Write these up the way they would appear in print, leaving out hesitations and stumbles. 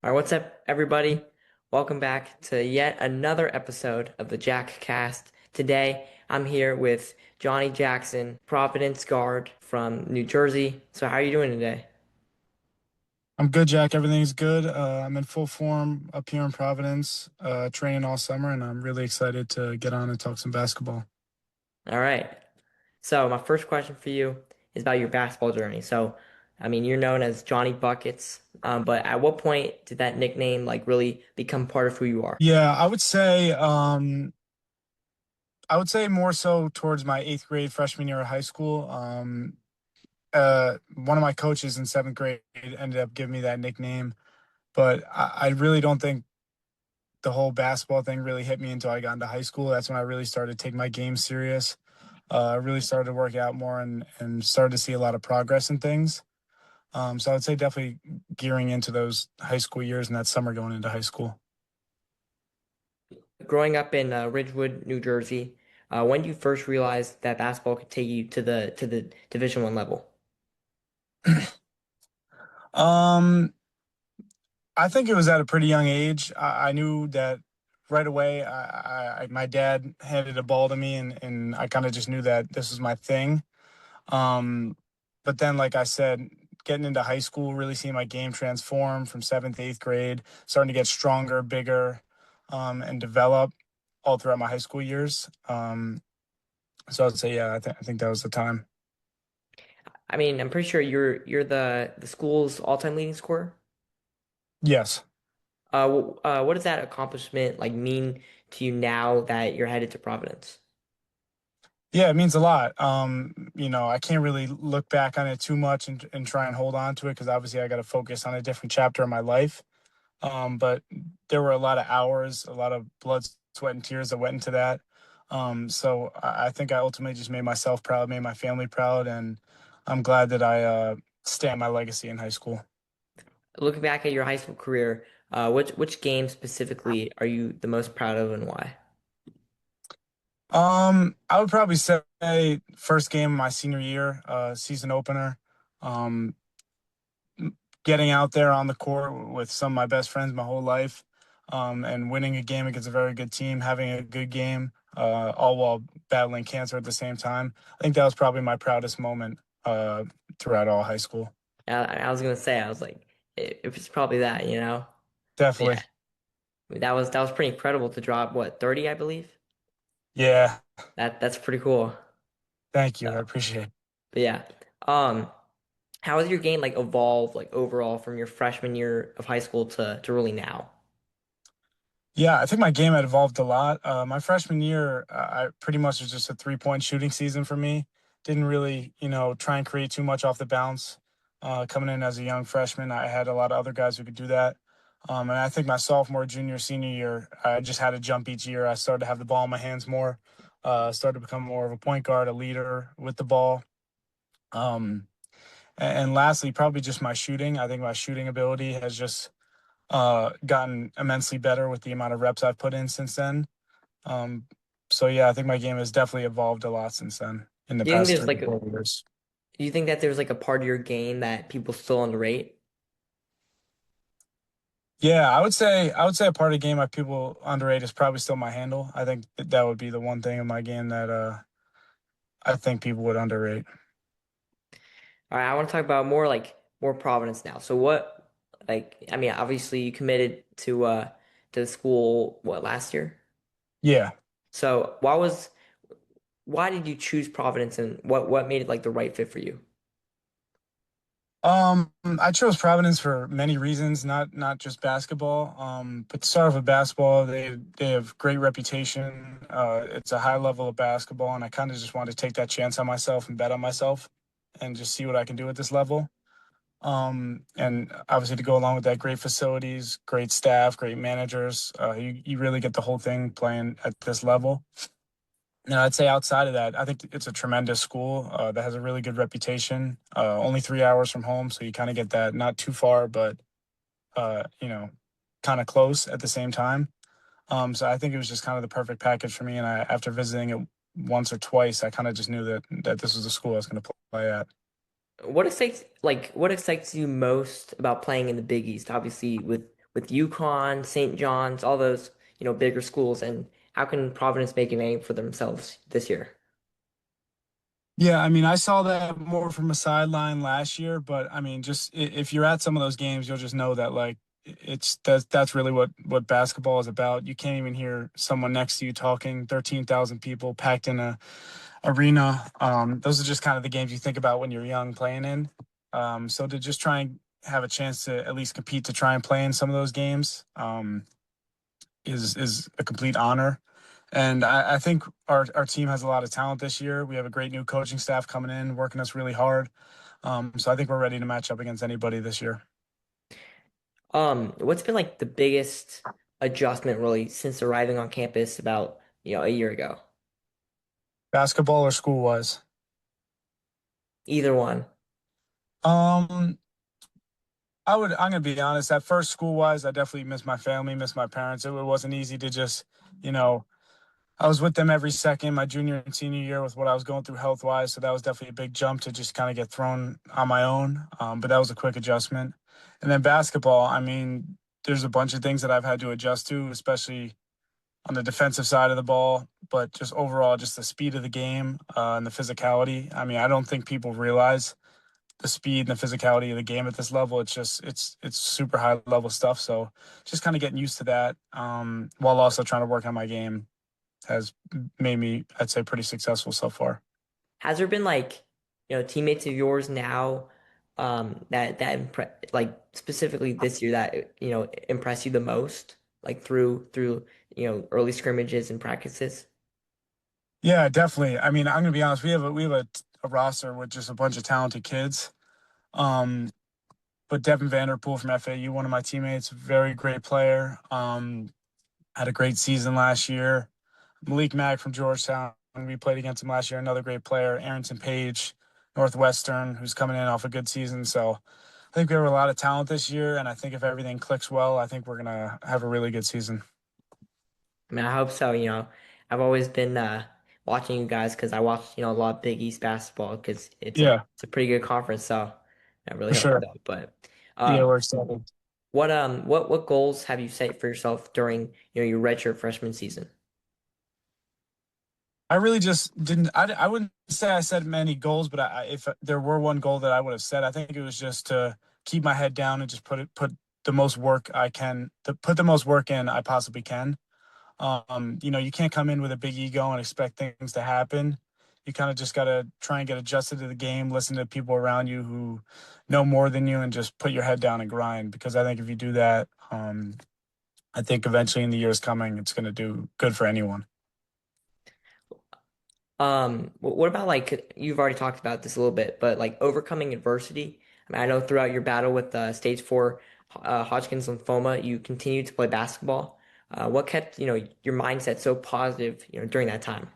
All right, what's up, everybody? Welcome back to yet another episode of the Jack Cast. Today, I'm here with Johnny Jackson, Providence guard from New Jersey. So, how are you doing today? I'm good, Jack. Everything's good. I'm in full form up here in Providence, training all summer, and I'm really excited to get on and talk some basketball. All right. So, my first question for you is about your basketball journey. So, you're known as Johnny Buckets, but at what point did that nickname really become part of who you are? Yeah, I would say more so towards my eighth grade freshman year of high school. One of my coaches in seventh grade ended up giving me that nickname, but I really don't think the whole basketball thing really hit me until I got into high school. That's when I really started to take my game serious. I really started to work out more and started to see a lot of progress in things. So I would say definitely gearing into those high school years and that summer going into high school. Growing up in Ridgewood, New Jersey, when did you first realize that basketball could take you to the Division I level? Um, I think it was at a pretty young age. I knew that right away. My dad handed a ball to me, and I kind of just knew that this was my thing. Um, but then, like I said, getting into high school, really seeing my game transform from seventh, eighth grade, starting to get stronger, bigger, and develop all throughout my high school years. So I'd say, yeah, I think that was the time. I'm pretty sure you're the school's all-time leading scorer. Yes. What does that accomplishment mean to you now that you're headed to Providence? Yeah, it means a lot. I can't really look back on it too much and try and hold on to it because obviously I got to focus on a different chapter of my life. But there were a lot of hours, a lot of blood, sweat, and tears that went into that. So I think I ultimately just made myself proud, made my family proud, and I'm glad that I stamped my legacy in high school. Looking back at your high school career, which game specifically are you the most proud of and why? I would probably say first game of my senior year, season opener. Um, Getting out there on the court with some of my best friends my whole life, and winning a game against a very good team, having a good game, all while battling cancer at the same time. I think that was probably my proudest moment throughout all high school. I was gonna say, I was like, it was probably that, you know? But yeah, Definitely. that was pretty incredible to drop what, 30, I believe? Yeah. That's pretty cool. Thank you. I So, appreciate it. but yeah. Um, how has your game evolved overall from your freshman year of high school to really now? Yeah, I think my game had evolved a lot. My freshman year, I pretty much was just a 3-point shooting season for me. Didn't really, try and create too much off the bounce. Coming in as a young freshman, I had a lot of other guys who could do that. And I think my sophomore, junior, senior year, I just had a jump each year. I started to have the ball in my hands more, started to become more of a point guard, a leader with the ball. Um, and lastly, probably just my shooting. I think my shooting ability has just gotten immensely better with the amount of reps I've put in since then. Um, so yeah, I think my game has definitely evolved a lot since then in the Do you think past there's three to 4 years. do you think that there's a part of your game that people still underrate? Yeah, I would say a part of the game that people underrate is probably still my handle. I think that would be the one thing in my game that I think people would underrate. All right, I want to talk about more Providence now. So what obviously you committed to the school what last year? Yeah. So why did you choose Providence and what made it the right fit for you? I chose Providence for many reasons, not just basketball. But to start off with basketball, they have great reputation. It's a high level of basketball, and I kind of just wanted to take that chance on myself and bet on myself, and just see what I can do at this level. And obviously to go along with that, great facilities, great staff, great managers. You really get the whole thing playing at this level. And I'd say outside of that, I think it's a tremendous school that has a really good reputation. Only 3 hours from home, so you kind of get that not too far, but uh, you know, kind of close at the same time. So I think it was just kind of the perfect package for me. And after visiting it once or twice, I kind of just knew that this was the school I was going to play at. What excites you most about playing in the Big East? Obviously, with with UConn, St. John's, all those, bigger schools. And how can Providence make a name for themselves this year? Yeah, I mean, I saw that more from a sideline last year, but I mean, just if you're at some of those games, you'll just know that like that's really what basketball is about. You can't even hear someone next to you talking. 13,000 people packed in a arena. Those are just kind of the games you think about when you're young playing in. So to just try and have a chance to at least compete to try and play in some of those games, is a complete honor. And I think our team has a lot of talent this year. We have a great new coaching staff coming in, working us really hard. So I think we're ready to match up against anybody this year. What's been like the biggest adjustment really since arriving on campus about, a year ago? Basketball or school wise? Either one. Um, I'm gonna be honest. At first, school wise, I definitely miss my family, miss my parents. It wasn't easy to just, you know, I was with them every second my junior and senior year with what I was going through health wise. So that was definitely a big jump to just kind of get thrown on my own. But that was a quick adjustment. And then basketball, I mean, there's a bunch of things that I've had to adjust to, especially on the defensive side of the ball, but just overall, just the speed of the game and the physicality. I mean, I don't think people realize the speed and the physicality of the game at this level. It's super high level stuff. So just kind of getting used to that, while also trying to work on my game has made me, I'd say, pretty successful so far. Has there been like, teammates of yours now, like specifically this year that, impress you the most, like through, early scrimmages and practices? Yeah, definitely. I mean, I'm gonna be honest. We have a roster with just a bunch of talented kids. Um, but Devin Vanderpool from FAU, one of my teammates, very great player. Had a great season last year. Malik Mack from Georgetown, we played against him last year. Another great player. Arrington Page, Northwestern, who's coming in off a good season. So I think we have a lot of talent this year, and I think if everything clicks well, I think we're gonna have a really good season. I mean, I hope so. I've always been watching you guys because I watch, a lot of Big East basketball because it's a Yeah, it's a pretty good conference. So I really for hope sure. so. But Yeah, um, we're excited. what goals have you set for yourself during, your redshirt freshman season? I really just didn't. I wouldn't say I set many goals, but if there were one goal that I would have set, I think it was just to keep my head down and just put the most work I can, to put the most work in I possibly can. You can't come in with a big ego and expect things to happen. You kind of just got to try and get adjusted to the game, listen to people around you who know more than you, and just put your head down and grind. Because I think if you do that, I think eventually in the years coming, it's going to do good for anyone. What about like you've already talked about this a little bit, but like overcoming adversity? I mean, I know throughout your battle with stage 4 Hodgkin's lymphoma, you continued to play basketball. What kept, your mindset so positive, during that time?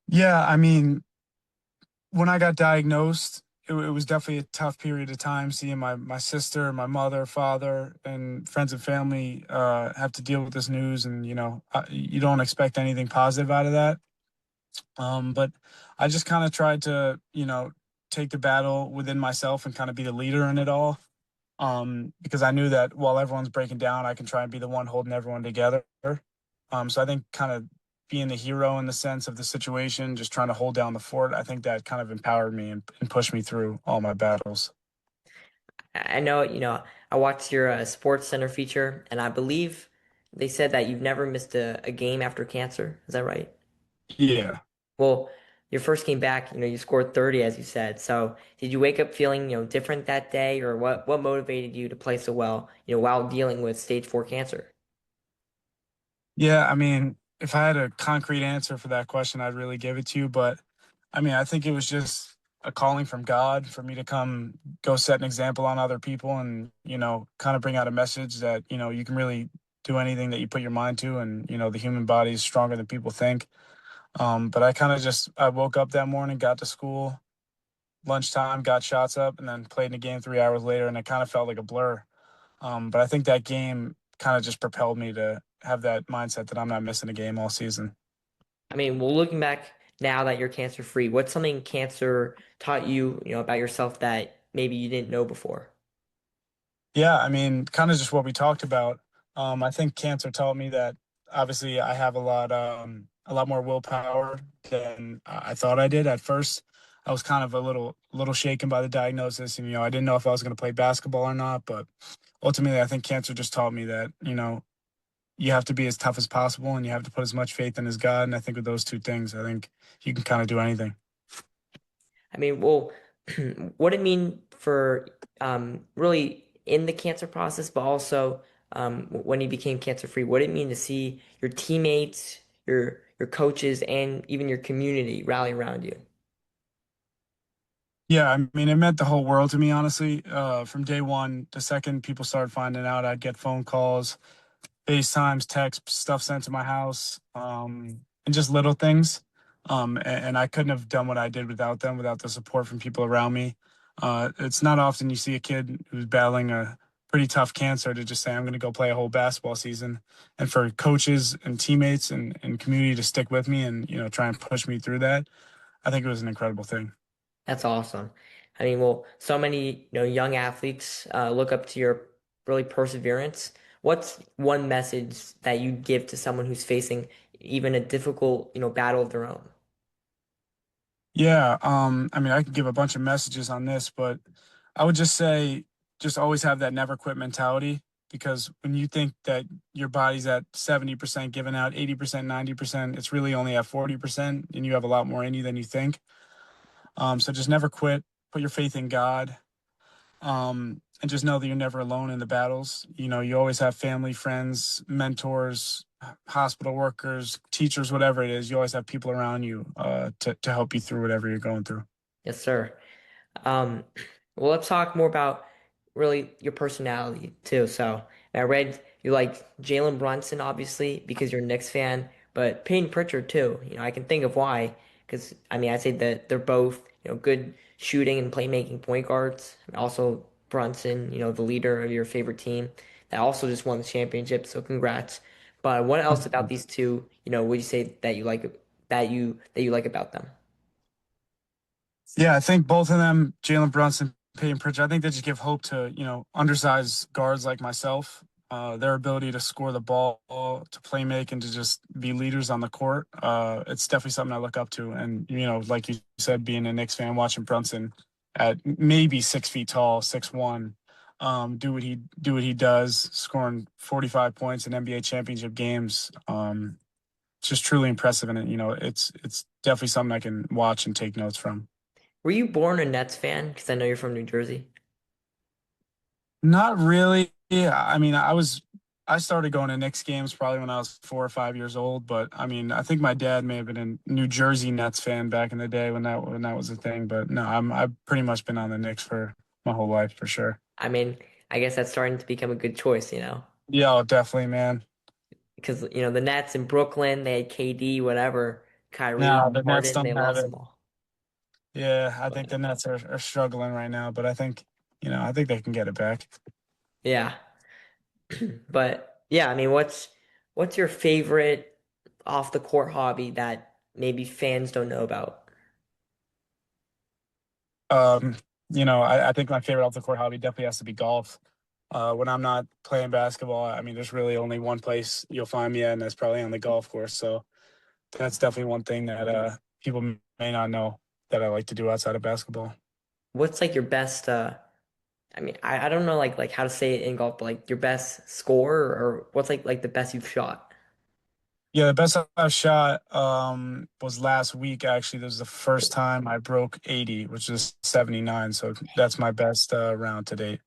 Yeah, I mean, when I got diagnosed, it was definitely a tough period of time seeing my sister, my mother, father, and friends and family have to deal with this news, and you don't expect anything positive out of that. But I just kind of tried to take the battle within myself and kind of be the leader in it all. Because I knew that while everyone's breaking down, I can try and be the one holding everyone together. So I think kind of being the hero in the sense of the situation, just trying to hold down the fort, I think that kind of empowered me and pushed me through all my battles. I know, I watched your Sports Center feature, and I believe they said that you've never missed a game after cancer. Is that right? Yeah. Well, your first game back, you scored 30, as you said. So did you wake up feeling, different that day, or what motivated you to play so well, while dealing with stage 4 cancer? Yeah. I mean, if I had a concrete answer for that question, I'd really give it to you. But I mean, I think it was just a calling from God for me to come go set an example on other people and, kind of bring out a message that, you can really do anything that you put your mind to. And, the human body is stronger than people think. But I woke up that morning, got to school, lunchtime, got shots up, and then played in a game 3 hours later. And it kind of felt like a blur. But I think that game kind of just propelled me to have that mindset that I'm not missing a game all season. I mean, well, looking back now that you're cancer free, what's something cancer taught you, about yourself that maybe you didn't know before? Yeah, I mean, kind of just what we talked about. I think cancer taught me that obviously I have a lot more willpower than I thought I did at first. I was kind of a little shaken by the diagnosis, and I didn't know if I was going to play basketball or not. But ultimately, I think cancer just taught me that you have to be as tough as possible, and you have to put as much faith in as God. And I think with those two things, I think you can kind of do anything. I mean, well, what it mean for really in the cancer process, but also when you became cancer free, what it mean to see your teammates, your coaches, and even your community rally around you? Yeah, I mean, it meant the whole world to me, honestly. From day one, the second people started finding out, I'd get phone calls, FaceTimes, texts, stuff sent to my house, and just little things. And I couldn't have done what I did without them, without the support from people around me. It's not often you see a kid who's battling a pretty tough cancer to just say, I'm going to go play a whole basketball season. And for coaches and teammates and community to stick with me and, try and push me through that, I think it was an incredible thing. That's awesome. I mean, well, so many, young athletes look up to your really perseverance. What's one message that you give to someone who's facing even a difficult, battle of their own? Yeah, I mean, I could give a bunch of messages on this, but I would just say just always have that never quit mentality because when you think that your body's at 70% given out, 80%, 90%, it's really only at 40% and you have a lot more in you than you think. So just never quit, put your faith in God, and just know that you're never alone in the battles. You always have family, friends, mentors, hospital workers, teachers, whatever it is. You always have people around you to help you through whatever you're going through. Yes, sir. Um, well, let's talk more about really your personality too. So I read you like Jalen Brunson, obviously, because you're a Knicks fan, but Payne Pritchard too. I can think of why. Because I mean, I say that they're both, good shooting and playmaking point guards. And also Brunson, the leader of your favorite team that also just won the championship. So congrats. But what else about these two, would you say that you like that you like about them? Yeah, I think both of them, Jalen Brunson, Peyton Pritchard, I think they just give hope to, undersized guards like myself. Their ability to score the ball, to play make, and to just be leaders on the court. It's definitely something I look up to. And, like you said, being a Knicks fan, watching Brunson at maybe 6 feet tall, 6'1", do what he does, scoring 45 points in NBA championship games. Just truly impressive. And, it's definitely something I can watch and take notes from. Were you born a Nets fan? Because I know you're from New Jersey. Not really. Yeah, I mean, I started going to Knicks games probably when I was 4 or 5 years old, but I mean, I think my dad may have been a New Jersey Nets fan back in the day when that was a thing. But no, I've pretty much been on the Knicks for my whole life for sure. I mean, I guess that's starting to become a good choice, Yeah, oh, definitely, man. because the Nets in Brooklyn, they had KD, whatever, Kyrie, No, the Nets Harden, they don't have lost it. them all. Yeah, I think But the Nets are struggling right now, but I think they can get it back. yeah, but yeah, I mean, what's your favorite off the court hobby that maybe fans don't know about? Um, I think my favorite off the court hobby definitely has to be golf. When I'm not playing basketball, I mean, there's really only one place you'll find me at, and that's probably on the golf course. So that's definitely one thing that people may not know that I like to do outside of basketball. What's like your best? I mean, I don't know like how to say it in golf, but like your best score or what's like the best you've shot? Yeah, the best I've shot was last week. Actually, this was the first time I broke 80, which is 79. So that's my best round to date.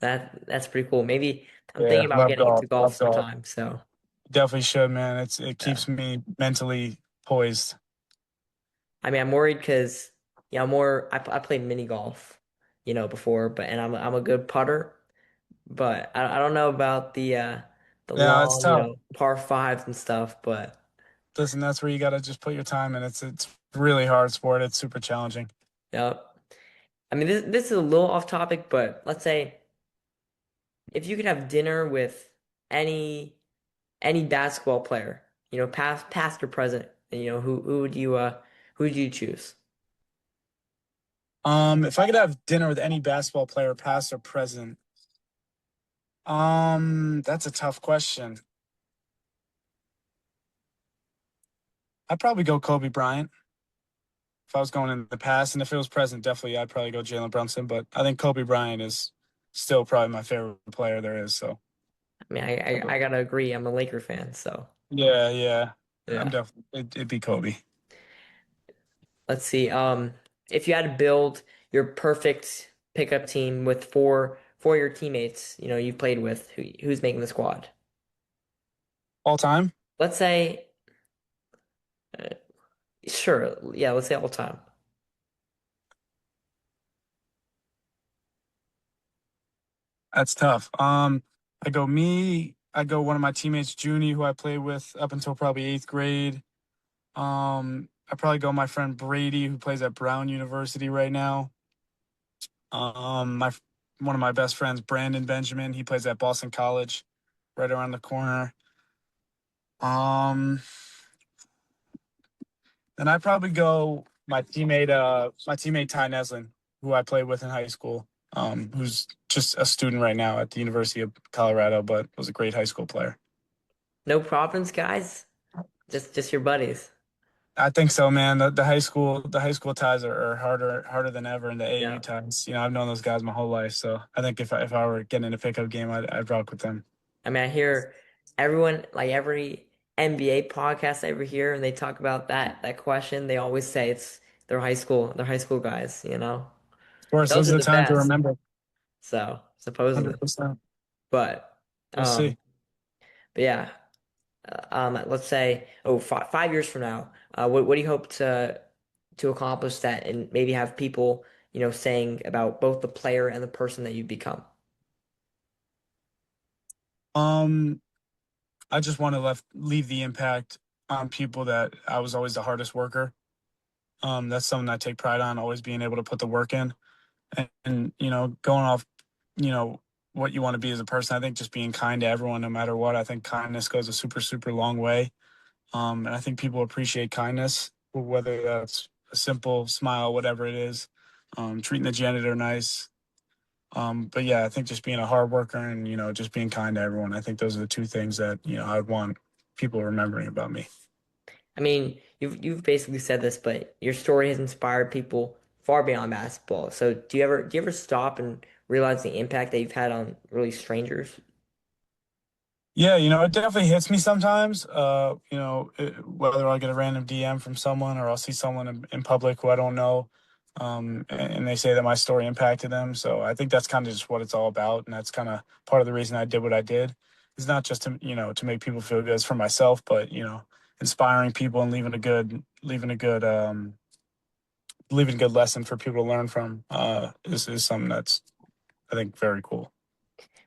That's pretty cool. Maybe I'm thinking Yeah, about love getting golf. into golf Love golf. sometime. So Definitely should, man. It yeah. keeps me mentally poised. I mean, I'm worried because I'm more. I played mini golf, before, but and I'm a good putter, but I don't know about the Yeah, it's long, tough. par fives and stuff. But Listen, that's where you got to just put your time in. It's really hard sport. It's super challenging. yeah, I mean, this is a little off topic, but let's say if you could have dinner with any any basketball player, past or present, who would you choose? If I could have dinner with any basketball player, past or present, That's a tough question. I'd probably go Kobe Bryant if I was going in the past, and if it was present, definitely I'd probably go Jalen Brunson. But I think Kobe Bryant is still probably my favorite player there is. So I mean, I gotta agree. I'm a Laker fan, so yeah, yeah, I'm yeah. definitely it'd be Kobe. Let's see. If you had to build your perfect pickup team with four of your teammates, you've played with, who's making the squad? All time. Let's say, uh, sure, yeah, let's say all time. That's tough. I go me. I go one of my teammates, Junie, who I played with up until probably eighth grade. I probably go my friend Brady, who plays at Brown University right now. My one of my best friends, Brandon Benjamin, he plays at Boston College, right around the corner. Um, then I probably go my teammate Ty Neslin, who I played with in high school. Who's just a student right now at the University of Colorado, but was a great high school player. No Providence guys, just your buddies. I think so, man. The high school ties are harder than ever in the AU Yeah. ties. I've known those guys my whole life, so I think if I were getting in a pickup game, I'd rock with them. I mean, I hear everyone, like every NBA podcast I ever hear, and they talk about that question, they always say they're high school guys. Of course, Those those are are the the times to best. remember. So supposedly, 100%. but We'll see. um, but yeah, let's say, 5 years from now, what do you hope to accomplish that and maybe have people, saying about both the player and the person that you become? Um, I just want to leave the impact on people that I was always the hardest worker. That's something I take pride on, always being able to put the work in. And going off, you know, what you want to be as a person, I think just being kind to everyone, no matter what. I think kindness goes a super, super long way. And I think people appreciate kindness, whether that's a simple smile, whatever it is, treating the janitor nice. But yeah, I think just being a hard worker and just being kind to everyone. I think those are the two things that I'd want people remembering about me. I mean, you've basically said this, but your story has inspired people far beyond basketball. So do you ever stop and realize the impact that you've had on really strangers? Yeah, it definitely hits me sometimes. Whether I'll get a random DM from someone or I'll see someone in public who I don't know, and they say that my story impacted them. So I think that's kind of just what it's all about, and that's kind of part of the reason I did what I did. It's not just to make people feel good. It's for myself, but inspiring people and leaving a good lesson for people to learn from is something that's I think very cool.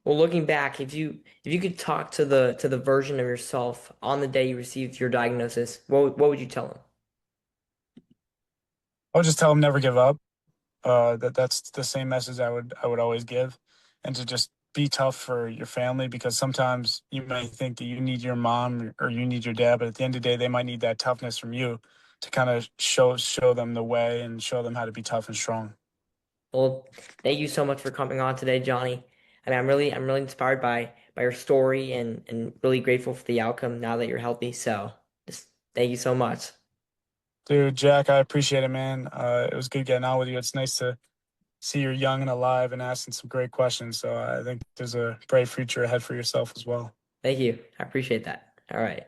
Well, looking back, if you could talk to the version of yourself on the day you received your diagnosis, what would you tell them? I would just tell them never give up. That's the same message I would always give, and to just be tough for your family because sometimes you may think that you need your mom or you need your dad, but at the end of the day, they might need that toughness from you to kind of show them the way and show them how to be tough and strong. Well, thank you so much for coming on today, Johnny. I mean, I'm really inspired by your story and really grateful for the outcome now that you're healthy. So just thank you so much. Dude, Jack, I appreciate it, man. It was good getting out with you. It's nice to see you're young and alive and asking some great questions. So I think there's a bright future ahead for yourself as well. Thank you. I appreciate that. All right.